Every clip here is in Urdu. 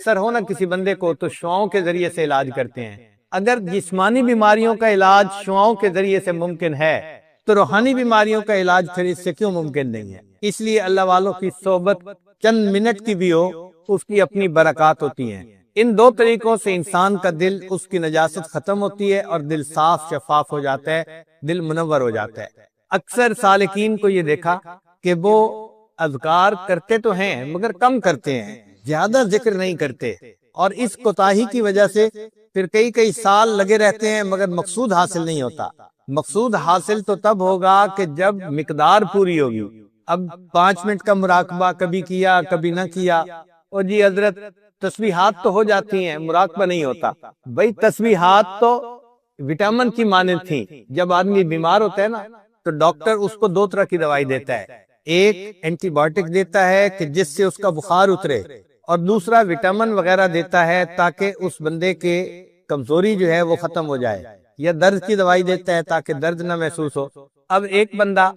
اکثر ہو نا کسی بندے کو تو شعاؤں کے ذریعے سے علاج کرتے ہیں. اگر جسمانی بیماریوں کا علاج شعاؤں کے ذریعے سے ممکن ہے تو روحانی بیماریوں کا علاج پھر اس سے کیوں ممکن نہیں ہے؟ اس لیے اللہ والوں کی صحبت چند منٹ کی بھی ہو اس کی اپنی برکات ہوتی ہیں. ان دو طریقوں سے انسان کا دل، اس کی نجاست ختم ہوتی ہے اور دل صاف شفاف ہو جاتا ہے، دل منور ہو جاتا ہے. اکثر سالکین کو یہ دیکھا کہ وہ اذکار کرتے تو ہیں مگر کم کرتے ہیں، زیادہ ذکر نہیں کرتے، اور اس کوتاہی کی وجہ سے پھر کئی سال لگے رہتے ہیں مگر مقصود حاصل نہیں ہوتا. مقصود حاصل تو تب ہوگا کہ جب مقدار پوری ہوگی. اب 5 منٹ کا مراقبہ کبھی کیا کبھی نہ کیا، اور جی حضرت تسبیحات تو ہو جاتی ہیں، مراقبہ نہیں ہوتا. بھئی تسبیحات تو وٹامن کی مانند تھیں. جب آدمی بیمار ہوتا ہے نا تو ڈاکٹر اس کو 2 طرح کی دوائی دیتا ہے. ایک اینٹی بائیوٹک دیتا ہے کہ جس سے اس کا بخار اترے، اور دوسرا وٹامن وغیرہ دیتا ہے تاکہ اس بندے کے کمزوری جو ہے وہ ختم ہو جائے، یا درد کی دوائی دیتا ہے تاکہ درد نہ محسوس ہو. اب ایک بندہ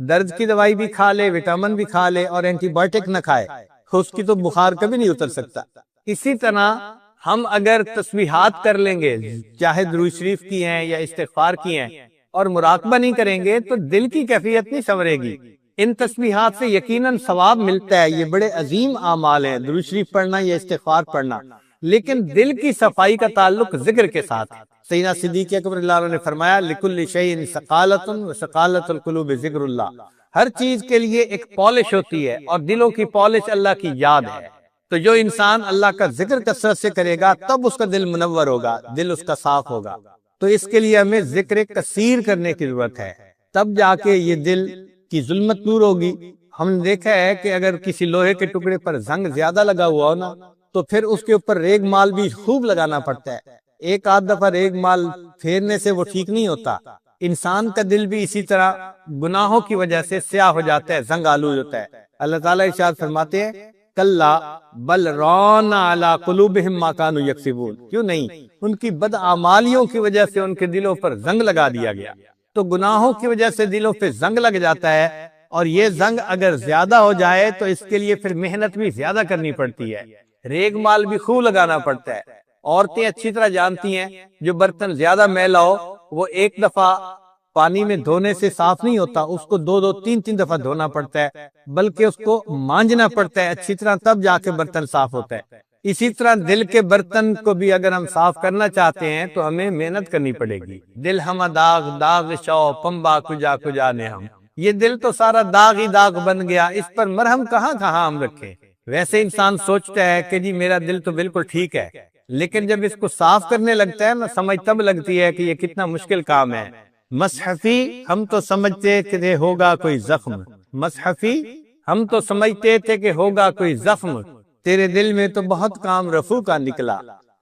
درد کی دوائی بھی کھا لے، وٹامن بھی کھا لے اور اینٹی بائیوٹک نہ کھائے، اس کی تو بخار کبھی نہیں اتر سکتا. اسی طرح ہم اگر تسبیحات کر لیں گے، چاہے درود شریف کی ہیں یا استغفار کی ہیں، اور مراقبہ نہیں کریں گے تو دل کی کیفیت نہیں سنورے گی. ان تسبیحات سے یقیناً ثواب ملتا ہے، یہ بڑے عظیم اعمال ہیں درود شریف پڑھنا یا استغفار پڑھنا، لیکن دل کی صفائی کا تعلق ذکر کے ساتھ. سیدنا صدیق اکبر اللہ عنہ نے فرمایا لِكُلِّ شَيْءٍ ثَقَالَةٌ وَثَقَالَةُ الْقُلُوبِ ذِكْرُ اللَّهِ. ہر چیز کے لیے ایک پالش ہوتی ہے، اور دلوں کی پالش اللہ کی یاد ہے. تو جو انسان اللہ کا ذکر کثرت سے کرے گا تب اس کا دل منور ہوگا، دل اس کا صاف ہوگا. تو اس کے لیے ہمیں ذکر کثیر کرنے کی ضرورت ہے، تب جا کے یہ دل کی ظلمت دور ہوگی. ہم نے دیکھا ہے کہ اگر کسی لوہے کے ٹکڑے پر زنگ زیادہ لگا ہوا ہو نا تو پھر اس کے اوپر ریگ مال بھی خوب لگانا پڑتا ہے. ایک آدھ دفعہ ریگ مال پھیرنے سے وہ ٹھیک نہیں ہوتا. انسان کا دل بھی اسی طرح گناہوں کی وجہ سے سیاہ ہو جاتا ہے، زنگ آلود ہوتا ہے. اللہ تعالیٰ ارشاد فرماتے ہیں کلا بل ران علی قلوبہم ما کانوا یکسبون. کیوں نہیں، ان کی بدعمالیوں کی وجہ سے ان کے دلوں پر زنگ لگا دیا گیا. تو گناہوں کی وجہ سے دلوں پہ زنگ لگ جاتا ہے، اور یہ زنگ اگر زیادہ ہو جائے تو اس کے لیے پھر محنت بھی زیادہ کرنی پڑتی ہے، ریگ مال بھی خوب لگانا پڑتا ہے. عورتیں اچھی طرح جانتی ہیں جو برتن زیادہ میلا ہو وہ ایک دفعہ پانی میں دھونے سے صاف نہیں ہوتا، اس کو 2-3 دفعہ دھونا پڑتا ہے، بلکہ اس کو مانجنا پڑتا ہے اچھی طرح، تب جا کے برتن صاف ہوتا ہے. اسی طرح دل کے برتن کو بھی اگر ہم صاف کرنا چاہتے ہیں تو ہمیں محنت کرنی پڑے گی. دل ہم داغ داغ شو پمبا کجا کجا نے ہم، یہ دل تو سارا داغ ہی داغ بن گیا، اس پر مرہم کہاں ہم رکھیں. ویسے انسان سوچتا ہے کہ جی میرا دل تو بالکل ٹھیک ہے، لیکن جب اس کو صاف کرنے لگتا ہے نا سمجھ تب لگتی ہے کہ یہ کتنا مشکل کام ہے. مصحفی ہم تو سمجھتے کہ ہوگا کوئی زخم، مصحفی ہم تو سمجھتے تھے کہ ہوگا کوئی زخم، تیرے دل میں تو بہت کام رفو کا نکلا.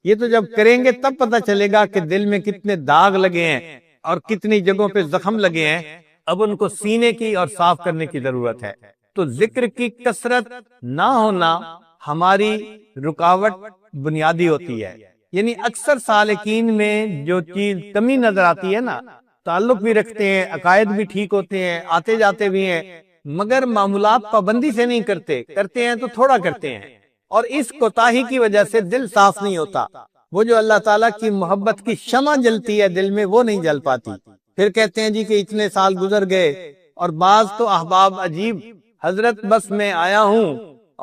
یہ تو جب کریں گے تب پتہ چلے گا کہ دل میں کتنے داغ لگے ہیں اور کتنی جگہوں پہ زخم لگے ہیں. اب ان کو سینے کی اور صاف کرنے کی ضرورت ہے. تو ذکر کی کثرت نہ ہونا ہماری رکاوٹ بنیادی ہوتی ہے. یعنی اکثر سالکین میں جو چیز کمی نظر آتی ہے نا، تعلق بھی رکھتے ہیں، عقائد بھی ٹھیک ہوتے ہیں، آتے جاتے بھی ہیں، مگر معمولات پابندی سے نہیں کرتے ہیں تو تھوڑا کرتے ہیں، اور اس کوتاہی کی وجہ سے دل صاف نہیں ہوتا. وہ جو اللہ تعالیٰ کی محبت کی شمع جلتی ہے دل میں وہ نہیں جل پاتی. پھر کہتے ہیں جی کہ اتنے سال گزر گئے، اور بعض تو احباب عجیب، حضرت بس میں آیا ہوں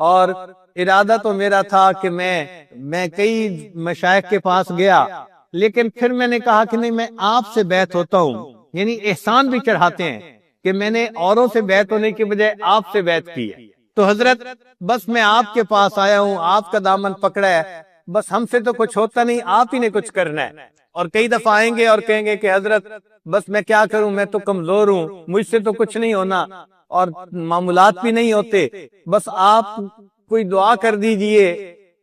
اور ارادہ تو میرا تھا کہ میں کئی مشائخ کے پاس گیا، لیکن پھر میں نے کہا کہ نہیں میں آپ سے بیعت ہوتا ہوں. یعنی احسان بھی چڑھاتے ہیں کہ میں نے اوروں سے بیعت ہونے کے بجائے آپ سے بیعت کی ہے. تو حضرت بس میں آپ کے پاس آیا ہوں، آپ کا دامن پکڑا ہے، بس ہم سے تو کچھ ہوتا نہیں، آپ ہی نے کچھ کرنا ہے. اور کئی دفعہ آئیں گے اور کہیں گے کہ حضرت بس میں کیا کروں، میں تو کمزور ہوں، مجھ سے تو کچھ نہیں ہونا اور معاملات بھی نہیں ہوتے، بس آپ کوئی دعا کر دیجئے،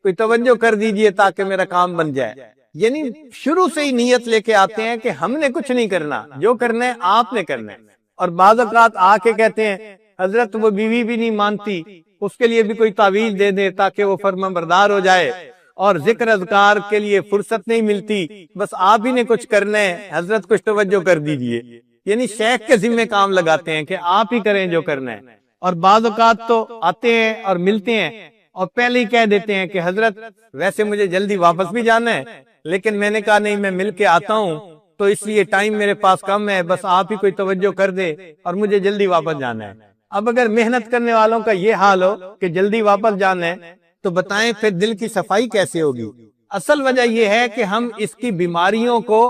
کوئی توجہ کر دیجئے تاکہ میرا کام بن جائے. یعنی شروع سے ہی نیت لے کے آتے ہیں کہ ہم نے کچھ نہیں کرنا، جو کرنا ہے آپ نے کرنا ہے. اور بعض اوقات آ کے کہتے ہیں حضرت وہ بیوی بھی نہیں مانتی، اس کے لیے بھی کوئی تعویذ دے دے تاکہ وہ فرما بردار ہو جائے، اور ذکر اذکار کے لیے فرصت نہیں ملتی، بس آپ ہی نے کچھ کرنا ہے، حضرت کچھ توجہ کر دیجئے. یعنی شیخ کے ذمہ کام لگاتے ہیں کہ آپ ہی کریں جو کرنا ہے. اور بعض اوقات تو آتے ہیں اور ملتے ہیں اور پہلے ہی کہہ دیتے ہیں کہ حضرت ویسے مجھے جلدی واپس بھی جانا ہے، لیکن میں نے کہا نہیں، میں مل کے آتا ہوں، تو اس لیے ٹائم میرے پاس کم ہے، بس آپ ہی کوئی توجہ کر دے اور مجھے جلدی واپس جانا ہے۔ اب اگر محنت کرنے والوں کا یہ حال ہو کہ جلدی واپس جانا ہے، تو بتائیں پھر دل کی صفائی کیسے ہوگی؟ اصل وجہ یہ ہے کہ ہم اس کی بیماریوں کو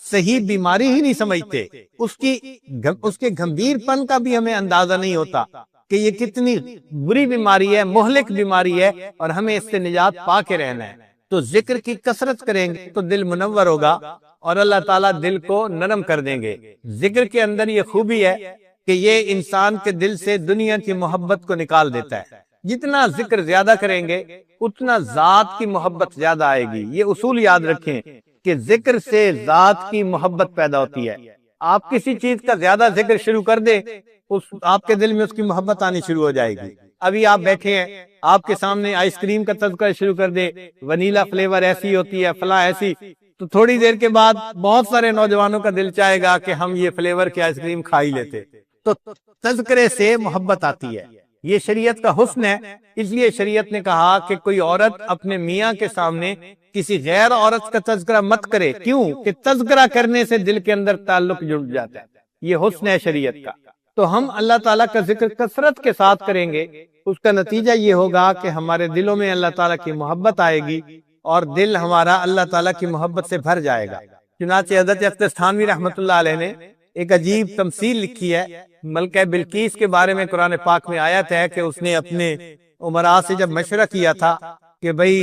صحیح بیماری ہی نہیں سمجھتے، اس کے گھمبیر پن کا بھی ہمیں اندازہ نہیں ہوتا کہ یہ کتنی بری بیماری ہے، مہلک بیماری ہے، اور ہمیں اس سے نجات پا کے رہنا ہے۔ تو ذکر کی کثرت کریں گے تو دل منور ہوگا اور اللہ تعالیٰ دل کو نرم کر دیں گے۔ ذکر کے اندر یہ خوبی ہے کہ یہ انسان کے دل سے دنیا کی محبت کو نکال دیتا ہے۔ جتنا ذکر زیادہ کریں گے اتنا ذات کی محبت زیادہ آئے گی۔ یہ اصول یاد رکھیں کہ ذکر سے ذات کی محبت پیدا ہوتی ہے۔ آپ کسی چیز کا زیادہ ذکر شروع کر دیں، آپ کے دل میں اس کی محبت آنی شروع ہو جائے گی۔ ابھی آپ بیٹھے ہیں، آپ کے سامنے آئس کریم کا تذکرہ شروع کر دے، ونیلا فلیور ایسی ہوتی ہے، فلاں ایسی، تو تھوڑی دیر کے بعد بہت سارے نوجوانوں کا دل چاہے گا کہ ہم یہ فلیور کی آئس کریم کھا ہی لیتے۔ تو تذکرے سے محبت آتی ہے، یہ شریعت کا حسن ہے۔ اس لیے شریعت نے کہا کہ کوئی عورت اپنے میاں کے سامنے کسی غیر عورت کا تذکرہ مت کرے۔ کیوں؟ کہ تذکرہ کرنے سے دل کے اندر تعلق جڑ جاتا ہے۔ یہ حسن ہے شریعت کا۔ تو ہم اللہ تعالیٰ کا ذکر کثرت کے ساتھ کریں گے، اس کا نتیجہ یہ ہوگا کہ ہمارے دلوں میں اللہ تعالیٰ کی محبت آئے گی اور دل ہمارا اللہ تعالیٰ کی محبت سے بھر جائے گا۔ چنانچہ حضرت اختر تھانوی رحمۃ اللہ علیہ نے ایک عجیب تمثیل لکھی ہے۔ ملکہ بلقیس کے بارے میں قرآن پاک میں آیت ہے کہ اس نے اپنے امراء سے جب مشورہ کیا تھا کہ بھئی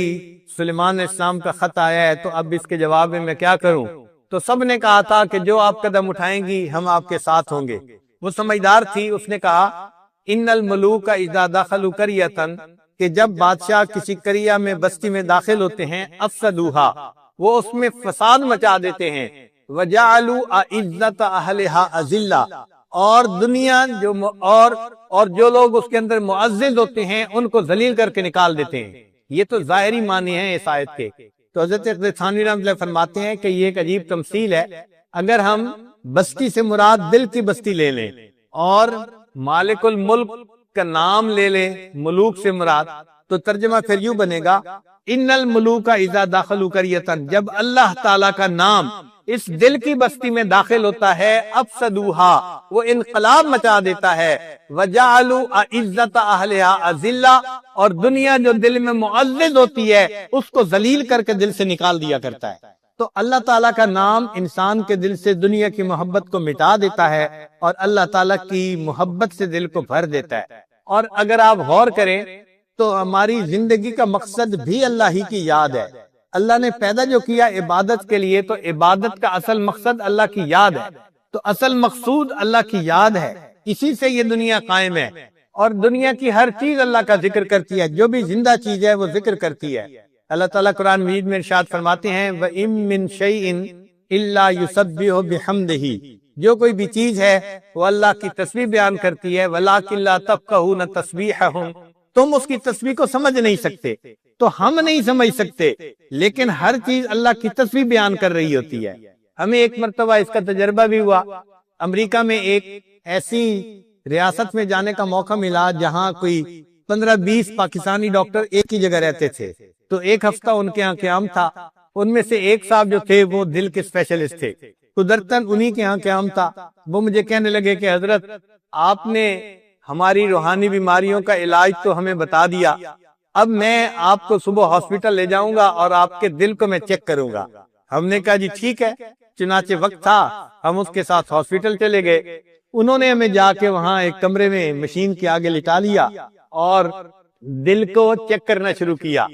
سلیمان علیہ السلام کا خط آیا ہے تو اب اس کے جواب میں کیا کروں، تو سب نے کہا تھا کہ جو آپ قدم اٹھائیں گی ہم آپ کے ساتھ ہوں گے۔ وہ سمجھدار تھی، اس نے کہا ان الملوک اذا دخلوا قریۃ، کہ جب بادشاہ کسی قریہ میں بستی میں داخل ہوتے ہیں، افسدوها، وہ اس میں فساد مچا دیتے ہیں، وجعلوا اعزت اہلها اذلہ، اور دنیا اور جو لوگ اس کے اندر معزز ہوتے ہیں ان کو ذلیل کر کے نکال دیتے ہیں۔ یہ تو ظاہری معنی ہیں اس آیت کے۔ تو حضرت تھانوی رحمۃ اللہ فرماتے ہیں کہ یہ ایک عجیب تمثیل ہے۔ اگر ہم بستی سے مراد دل کی بستی لے لیں اور مالک الملک کا نام لے لیں ملوک سے مراد، تو ترجمہ پھر یوں بنے گا ان الملوک اذا دخلوا قریۃ، جب اللہ تعالیٰ کا نام اس دل کی بستی میں داخل ہوتا ہے، افسدوها، وہ انقلاب مچا دیتا ہے، وجعلوا اعزت اہلها اذلہ، اور دنیا جو دل میں معزز ہوتی ہے اس کو ذلیل کر کے دل سے نکال دیا کرتا ہے۔ تو اللہ تعالیٰ کا نام انسان کے دل سے دنیا کی محبت کو مٹا دیتا ہے اور اللہ تعالیٰ کی محبت سے دل کو بھر دیتا ہے۔ اور اگر آپ غور کریں تو ہماری زندگی کا مقصد بھی اللہ ہی کی یاد ہے۔ اللہ نے پیدا جو کیا عبادت کے لیے، تو عبادت کا اصل مقصد اللہ کی یاد ہے، تو اصل مقصود اللہ کی یاد ہے، اسی سے یہ دنیا قائم ہے۔ اور دنیا کی ہر چیز اللہ کا ذکر کرتی ہے، جو بھی زندہ چیز ہے وہ ذکر کرتی ہے۔ اللہ تعالیٰ قرآن مجید میں ارشاد فرماتے ہیں وَإِن مِّن شَيْءٍ إِلَّا يُسَبِّحُ بِحَمْدِهِ، جو کوئی بھی چیز ہے وہ اللہ کی تسبیح بیان کرتی ہے، وَلَٰكِن لَّا تَفْقَهُونَ تَسْبِيحَهُمْ، تم اس کی تسبیح کو سمجھ نہیں سکتے، تو ہم نہیں سمجھ سکتے، لیکن ہر چیز اللہ کی تسبیح بیان کر رہی ہوتی ہے۔ ہمیں ایک مرتبہ اس کا تجربہ بھی ہوا، امریکہ میں ایک ایسی ریاست میں جانے کا موقع ملا جہاں کوئی 15-20 پاکستانی ڈاکٹر ایک ہی جگہ رہتے تھے۔ تو ایک ہفتہ ان کے ہاں قیام تھا، ان میں سے ایک صاحب جو تھے وہ دل کے اسپیشلسٹ تھے، قدرتاً انہی کے ہاں قیام تھا۔ وہ مجھے کہنے لگے کہ حضرت آپ نے ہماری روحانی بیماریوں کا علاج تو ہمیں بتا دیا، اب میں آپ کو صبح ہاسپٹل لے جاؤں گا اور آپ کے دل کو میں چیک کروں گا۔ ہم نے کہا جی ٹھیک ہے، چنانچہ وقت تھا ہم اس کے ساتھ ہاسپٹل چلے گئے۔ انہوں نے ہمیں جا کے وہاں ایک کمرے میں مشین کے آگے لٹا لیا اور دل کو چیک کرنا شروع کیا۔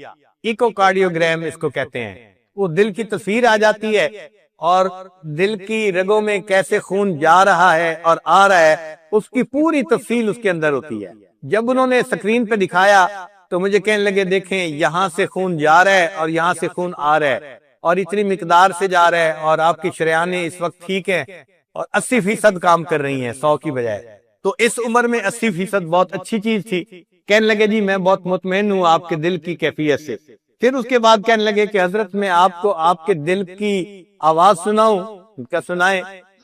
ایکو کارڈیوگرام اس کو کہتے ہیں۔ وہ دل کی تصویر آ جاتی ہے اور دل کی رگوں میں کیسے خون جا رہا ہے اور آ رہا ہے اس کی پوری تفصیل اس کے اندر ہوتی ہے۔ جب انہوں نے اسکرین پہ دکھایا تو مجھے کہنے لگے دیکھیں یہاں سے خون جا رہا ہے اور یہاں سے خون آ رہا ہے اور اتنی مقدار سے جا رہا ہے اور آپ کی شریانیں اس وقت ٹھیک ہیں اور 80% کام کر رہی ہیں 100 کی بجائے۔ تو اس عمر میں 80% بہت اچھی چیز تھی۔ کہنے لگے جی میں بہت مطمئن ہوں آپ کے دل کی کیفیت سے۔ پھر اس کے بعد کہنے لگے کہ حضرت میں آپ کو آپ کے دل کی آواز سناؤں؟ کیا سنائیں؟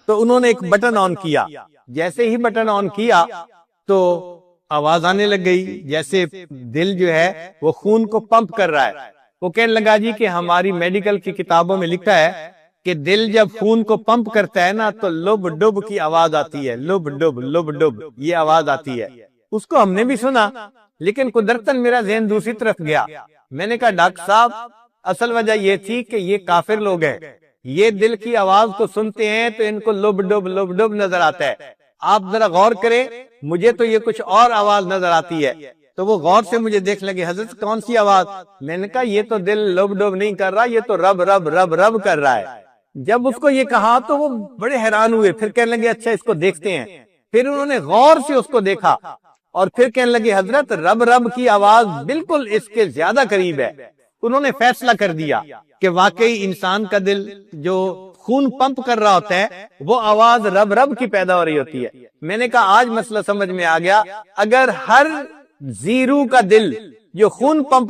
تو انہوں نے ایک بٹن آن کیا، جیسے ہی بٹن آن کیا تو آواز آنے لگ گئی، جیسے دل جو ہے وہ خون کو پمپ کر رہا ہے۔ وہ کہنے لگا جی کہ ہماری میڈیکل کی کتابوں میں لکھا ہے کہ دل جب خون کو پمپ کرتا ہے نا تو لب ڈب کی آواز آتی ہے، لب ڈب یہ آواز آتی ہے۔ اس کو ہم نے بھی سنا، لیکن قدرتاً میرا ذہن دوسری طرف گیا۔ میں نے کہا ڈاکٹر صاحب اصل وجہ یہ تھی کہ یہ کافر لوگ ہیں، یہ دل کی آواز کو سنتے ہیں تو ان کو لب ڈب نظر آتا ہے۔ آپ ذرا غور کریں، مجھے تو یہ کچھ اور آواز نظر آتی ہے۔ تو وہ غور سے مجھے دیکھ لگے، حضرت کون سی آواز؟ میں نے کہا یہ تو دل لب ڈب نہیں کر رہا، یہ تو رب رب رب رب کر رہا ہے۔ جب اس کو یہ کہا تو وہ بڑے حیران ہوئے، پھر کہنے لگے اچھا اس کو دیکھتے ہیں۔ پھر انہوں نے غور سے اس کو دیکھا اور پھر کہنے لگے حضرت رب رب کی آواز بالکل اس کے زیادہ قریب ہے۔ انہوں نے فیصلہ کر دیا کہ واقعی انسان کا دل جو خون پمپ کر رہا ہوتا ہے وہ آواز رب رب کی پیدا ہو رہی ہوتی ہے۔ میں نے کہا آج مسئلہ سمجھ میں آ گیا، اگر ہر زیرو کا دل جو خون پمپ